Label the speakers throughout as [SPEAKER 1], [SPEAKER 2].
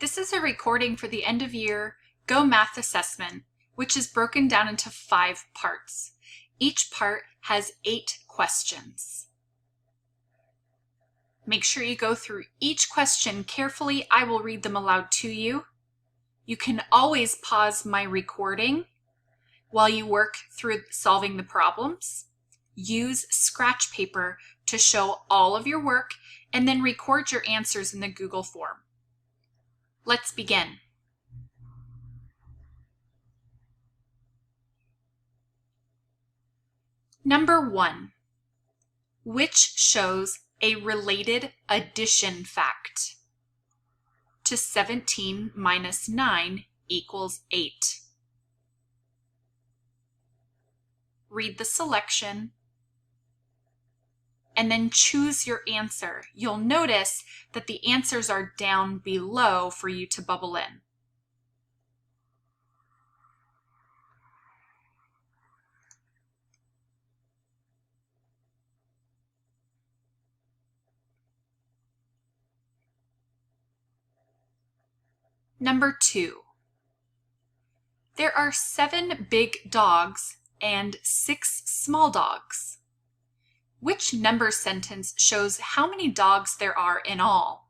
[SPEAKER 1] This is a recording for the end of year Go Math assessment, which is broken down into 5 parts. Each part has 8 questions. Make sure you go through each question carefully. I will read them aloud to you. You can always pause my recording while you work through solving the problems. Use scratch paper to show all of your work and then record your answers in the Google form. Let's begin. Number 1. Which shows a related addition fact to 17 minus 9 equals 8? Read the selection and then choose your answer. You'll notice that the answers are down below for you to bubble in. Number 2. There are 7 big dogs and 6 small dogs. Which number sentence shows how many dogs there are in all?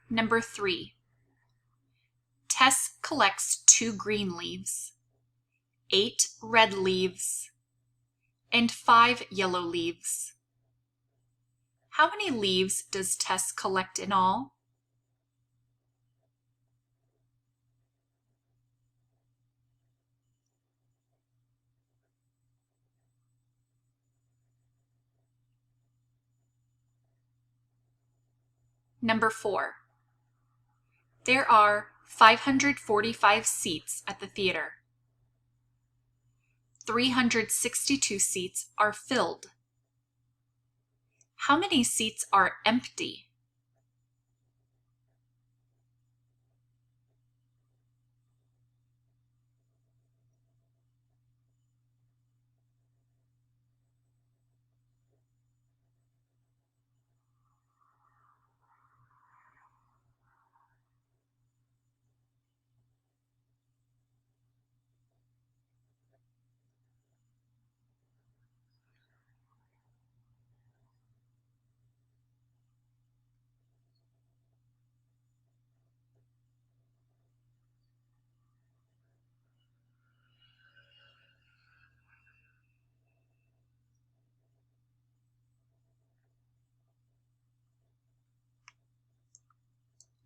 [SPEAKER 1] Number 3. Tess collects 2 green leaves, 8 red leaves, and 5 yellow leaves. How many leaves does Tess collect in all? Number 4. There are 545 seats at the theater. 362 seats are filled. How many seats are empty?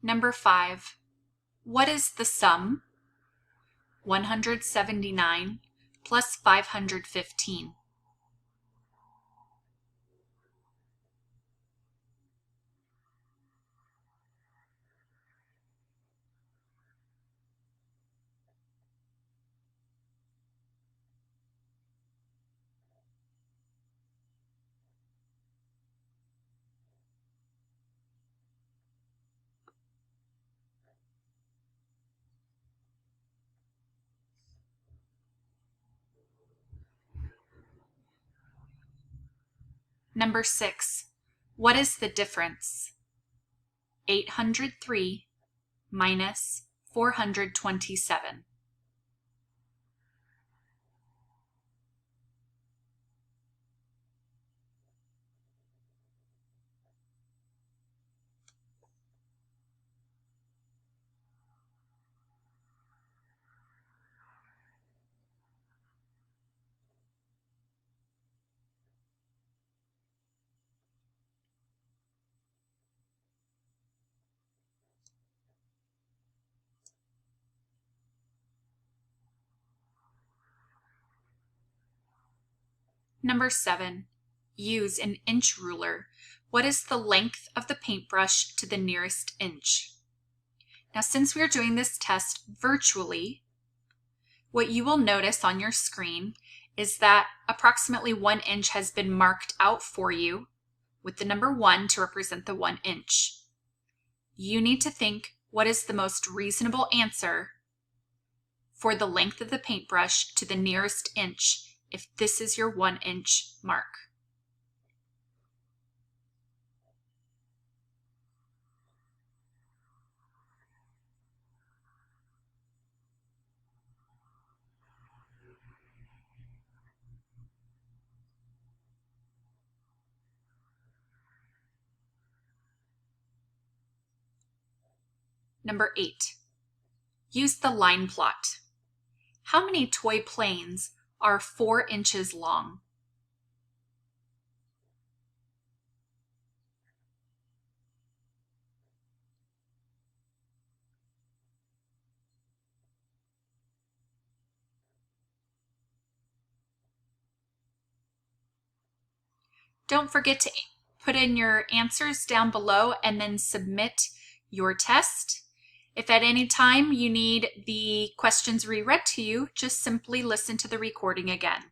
[SPEAKER 1] Number 5. What is the sum? 179 plus 515. Number 6. What is the difference? 803 minus 427. Number 7. Use an inch ruler. What is the length of the paintbrush to the nearest inch? Now, since we are doing this test virtually, what you will notice on your screen is that approximately 1 inch has been marked out for you with the number 1 to represent the 1 inch. You need to think, what is the most reasonable answer for the length of the paintbrush to the nearest inch if this is your 1 inch mark? Number 8. Use the line plot. How many toy planes are 4 inches long? Don't forget to put in your answers down below and then submit your test. If at any time you need the questions reread to you, just simply listen to the recording again.